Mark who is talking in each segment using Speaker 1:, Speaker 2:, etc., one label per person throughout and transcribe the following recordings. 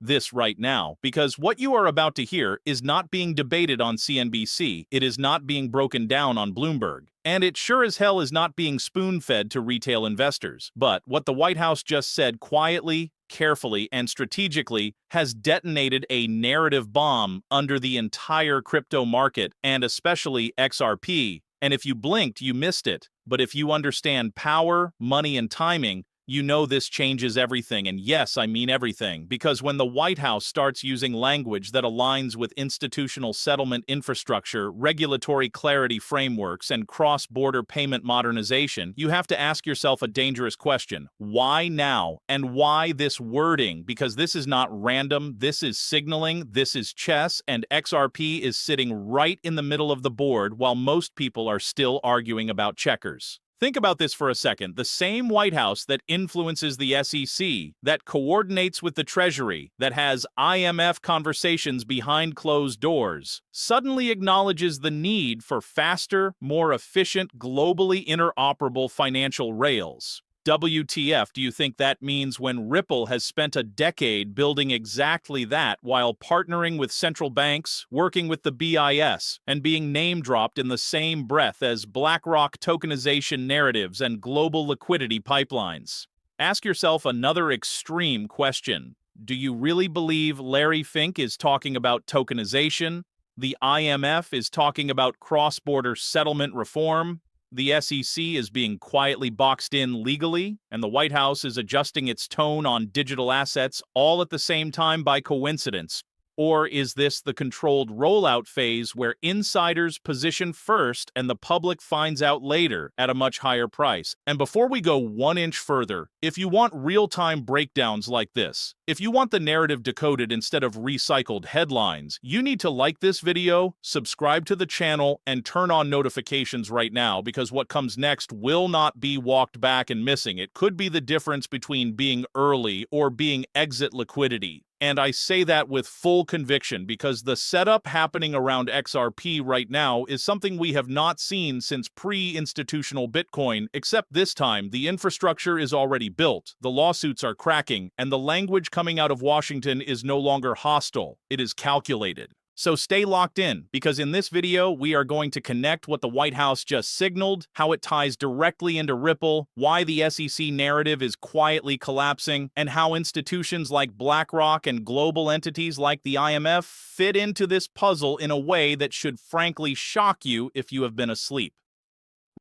Speaker 1: this right now, because what you are about to hear is not being debated on CNBC, it is not being broken down on Bloomberg, and it sure as hell is not being spoon-fed to retail investors. But what the White House just said quietly, carefully, and strategically has detonated a narrative bomb under the entire crypto market, and especially XRP. And if you blinked, you missed it. But if you understand power, money, and timing, you know this changes everything, and yes, I mean everything, because when the White House starts using language that aligns with institutional settlement infrastructure, regulatory clarity frameworks, and cross-border payment modernization, you have to ask yourself a dangerous question. Why now? And why this wording? Because this is not random, this is signaling, this is chess, and XRP is sitting right in the middle of the board while most people are still arguing about checkers. Think about this for a second. The same White House that influences the SEC, that coordinates with the Treasury, that has IMF conversations behind closed doors, suddenly acknowledges the need for faster, more efficient, globally interoperable financial rails. WTF do you think that means when Ripple has spent a decade building exactly that while partnering with central banks, working with the BIS, and being name-dropped in the same breath as BlackRock tokenization narratives and global liquidity pipelines? Ask yourself another extreme question. Do you really believe Larry Fink is talking about tokenization? The IMF is talking about cross-border settlement reform? The SEC is being quietly boxed in legally, and the White House is adjusting its tone on digital assets all at the same time by coincidence? Or is this the controlled rollout phase where insiders position first and the public finds out later at a much higher price? And before we go 1 inch further, if you want real-time breakdowns like this, if you want the narrative decoded instead of recycled headlines, you need to like this video, subscribe to the channel, and turn on notifications right now, because what comes next will not be walked back and missing. It could be the difference between being early or being exit liquidity. And I say that with full conviction because the setup happening around XRP right now is something we have not seen since pre-institutional Bitcoin, except this time the infrastructure is already built, the lawsuits are cracking, and the language coming out of Washington is no longer hostile, it is calculated. So stay locked in, because in this video, we are going to connect what the White House just signaled, how it ties directly into Ripple, why the SEC narrative is quietly collapsing, and how institutions like BlackRock and global entities like the IMF fit into this puzzle in a way that should frankly shock you if you have been asleep.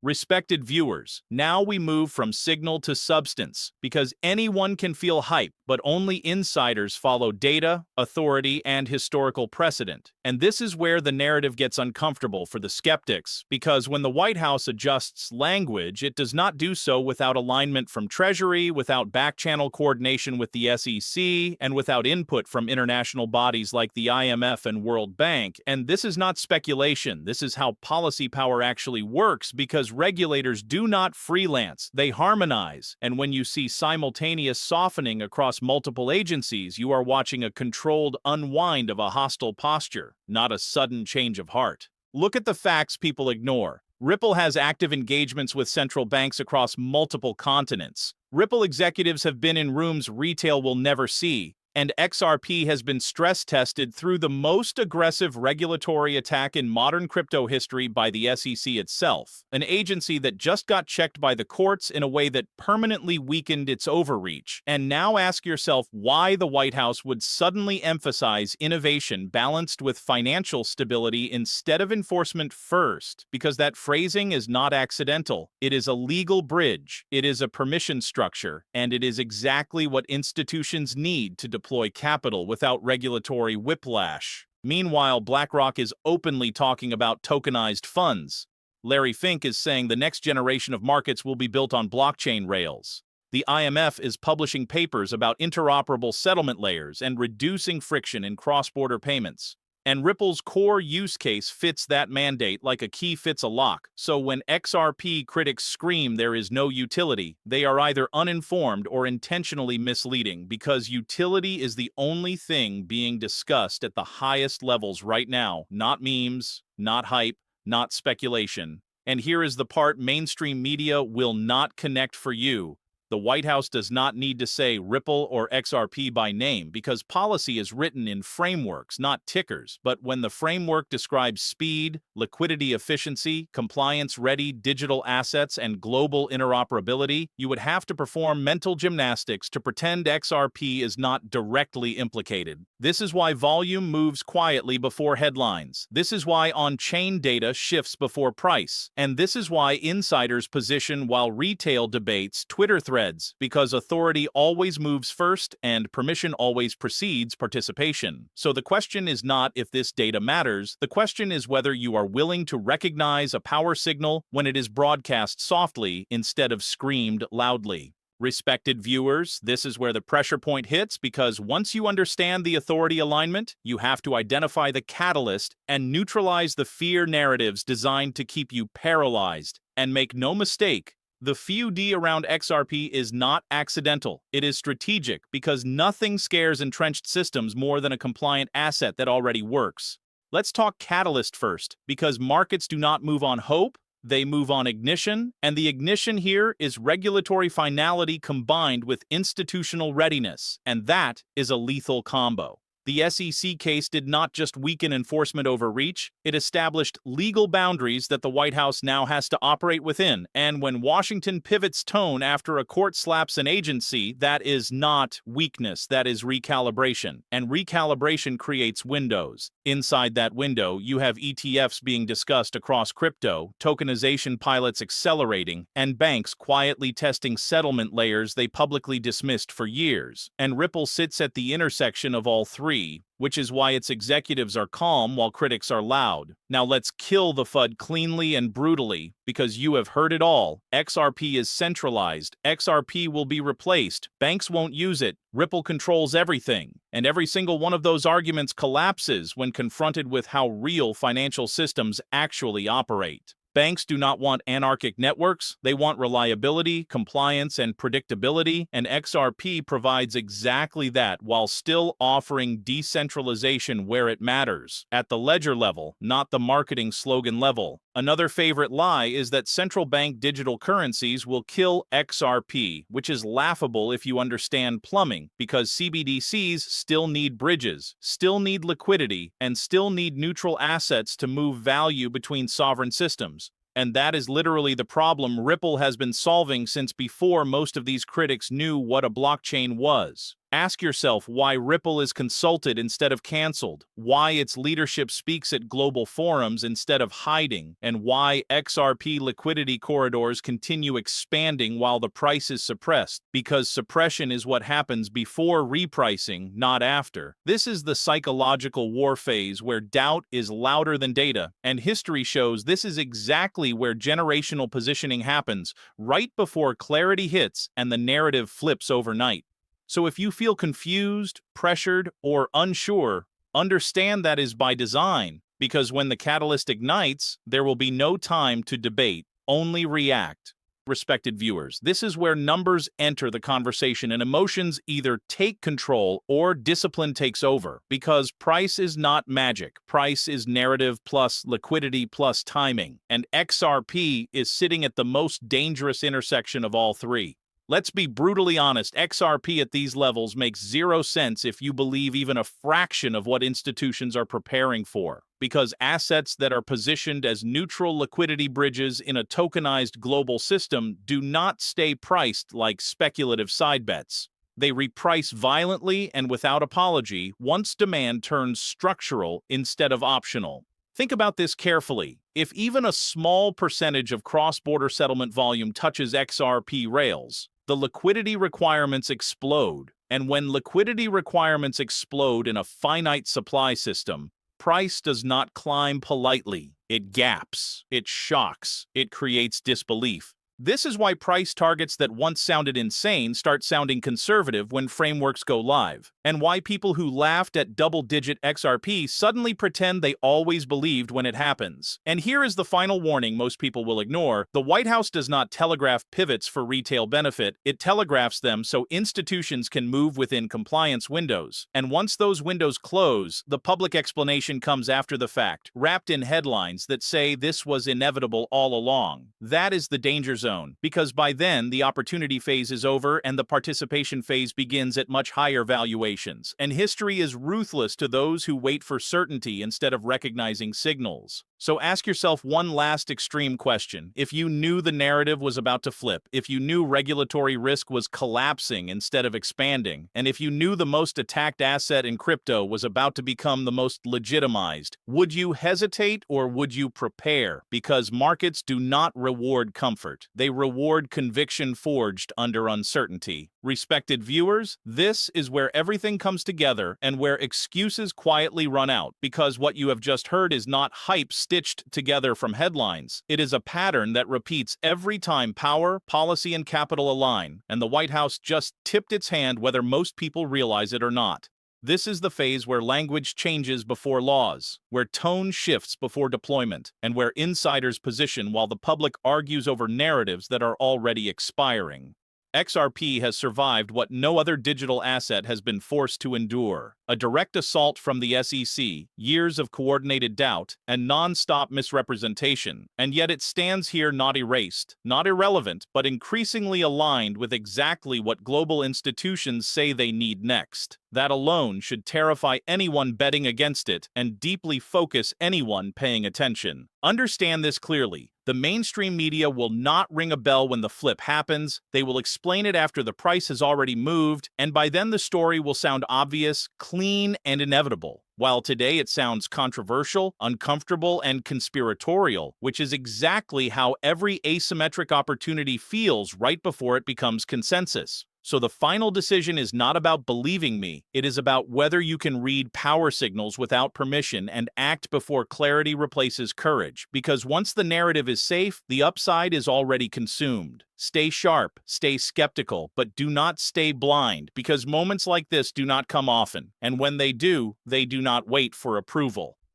Speaker 1: Respected viewers, now we move from signal to substance, because anyone can feel hype, but only insiders follow data, authority, and historical precedent. And this is where the narrative gets uncomfortable for the skeptics, because when the White House adjusts language, it does not do so without alignment from Treasury, without back-channel coordination with the SEC, and without input from international bodies like the IMF and World Bank. And this is not speculation, this is how policy power actually works, because regulators do not freelance, they harmonize. And when you see simultaneous softening across multiple agencies, you are watching a controlled unwind of a hostile posture, not a sudden change of heart. Look at the facts people ignore. Ripple has active engagements with central banks across multiple continents. Ripple executives have been in rooms retail will never see, and XRP has been stress-tested through the most aggressive regulatory attack in modern crypto history by the SEC itself, an agency that just got checked by the courts in a way that permanently weakened its overreach. And now ask yourself why the White House would suddenly emphasize innovation balanced with financial stability instead of enforcement first, because that phrasing is not accidental. It is a legal bridge, it is a permission structure, and it is exactly what institutions need to deploy capital without regulatory whiplash. Meanwhile, BlackRock is openly talking about tokenized funds. Larry Fink is saying the next generation of markets will be built on blockchain rails. The IMF is publishing papers about interoperable settlement layers and reducing friction in cross-border payments. And Ripple's core use case fits that mandate like a key fits a lock. So when XRP critics scream there is no utility, they are either uninformed or intentionally misleading, because utility is the only thing being discussed at the highest levels right now, not memes, not hype, not speculation. And here is the part mainstream media will not connect for you. The White House does not need to say Ripple or XRP by name because policy is written in frameworks, not tickers. But when the framework describes speed, liquidity efficiency, compliance-ready digital assets, and global interoperability, you would have to perform mental gymnastics to pretend XRP is not directly implicated. This is why volume moves quietly before headlines. This is why on-chain data shifts before price. And this is why insiders position while retail debates Twitter threads, because authority always moves first and permission always precedes participation. So the question is not if this data matters, the question is whether you are willing to recognize a power signal when it is broadcast softly instead of screamed loudly. Respected viewers, this is where the pressure point hits because once you understand the authority alignment, you have to identify the catalyst and neutralize the fear narratives designed to keep you paralyzed. And make no mistake, the FUD around XRP is not accidental. It is strategic because nothing scares entrenched systems more than a compliant asset that already works. Let's talk catalyst first, because markets do not move on hope, they move on ignition, and the ignition here is regulatory finality combined with institutional readiness, and that is a lethal combo. The SEC case did not just weaken enforcement overreach, it established legal boundaries that the White House now has to operate within, and when Washington pivots tone after a court slaps an agency, that is not weakness, that is recalibration, and recalibration creates windows. Inside that window, you have ETFs being discussed across crypto, tokenization pilots accelerating, and banks quietly testing settlement layers they publicly dismissed for years, and Ripple sits at the intersection of all three, which is why its executives are calm while critics are loud. Now let's kill the FUD cleanly and brutally, because you have heard it all. XRP is centralized. XRP will be replaced. Banks won't use it. Ripple controls everything. And every single one of those arguments collapses when confronted with how real financial systems actually operate. Banks do not want anarchic networks, they want reliability, compliance, and predictability, and XRP provides exactly that while still offering decentralization where it matters, at the ledger level, not the marketing slogan level. Another favorite lie is that central bank digital currencies will kill XRP, which is laughable if you understand plumbing, because CBDCs still need bridges, still need liquidity, and still need neutral assets to move value between sovereign systems. And that is literally the problem Ripple has been solving since before most of these critics knew what a blockchain was. Ask yourself why Ripple is consulted instead of canceled, why its leadership speaks at global forums instead of hiding, and why XRP liquidity corridors continue expanding while the price is suppressed, because suppression is what happens before repricing, not after. This is the psychological war phase where doubt is louder than data, and history shows this is exactly where generational positioning happens, right before clarity hits and the narrative flips overnight. So if you feel confused, pressured, or unsure, understand that is by design, because when the catalyst ignites, there will be no time to debate, only react. Respected viewers, this is where numbers enter the conversation and emotions either take control or discipline takes over, because price is not magic. Price is narrative plus liquidity plus timing, and XRP is sitting at the most dangerous intersection of all three. Let's be brutally honest, XRP at these levels makes zero sense if you believe even a fraction of what institutions are preparing for, because assets that are positioned as neutral liquidity bridges in a tokenized global system do not stay priced like speculative side bets. They reprice violently and without apology once demand turns structural instead of optional. Think about this carefully. If even a small percentage of cross-border settlement volume touches XRP rails, the liquidity requirements explode, and when liquidity requirements explode in a finite supply system, price does not climb politely. It gaps, it shocks, it creates disbelief. This is why price targets that once sounded insane start sounding conservative when frameworks go live, and why people who laughed at double-digit XRP suddenly pretend they always believed when it happens. And here is the final warning most people will ignore. The White House does not telegraph pivots for retail benefit, it telegraphs them so institutions can move within compliance windows. And once those windows close, the public explanation comes after the fact, wrapped in headlines that say this was inevitable all along. That is the danger zone zone, because by then the opportunity phase is over and the participation phase begins at much higher valuations. And history is ruthless to those who wait for certainty instead of recognizing signals. So ask yourself one last extreme question. If you knew the narrative was about to flip, if you knew regulatory risk was collapsing instead of expanding, and if you knew the most attacked asset in crypto was about to become the most legitimized, would you hesitate or would you prepare? Because markets do not reward comfort. They reward conviction forged under uncertainty. Respected viewers, this is where everything comes together and where excuses quietly run out, because what you have just heard is not hype stitched together from headlines. It is a pattern that repeats every time power, policy, and capital align, and the White House just tipped its hand whether most people realize it or not. This is the phase where language changes before laws, where tone shifts before deployment, and where insiders position while the public argues over narratives that are already expiring. XRP has survived what no other digital asset has been forced to endure: a direct assault from the SEC, years of coordinated doubt, and non-stop misrepresentation, and yet it stands here not erased, not irrelevant, but increasingly aligned with exactly what global institutions say they need next. That alone should terrify anyone betting against it and deeply focus anyone paying attention. Understand this clearly. The mainstream media will not ring a bell when the flip happens. They will explain it after the price has already moved, and by then the story will sound obvious, clean, and inevitable. While today it sounds controversial, uncomfortable, and conspiratorial, which is exactly how every asymmetric opportunity feels right before it becomes consensus. So the final decision is not about believing me, it is about whether you can read power signals without permission and act before clarity replaces courage, because once the narrative is safe, the upside is already consumed. Stay sharp, stay skeptical, but do not stay blind, because moments like this do not come often, and when they do not wait for approval.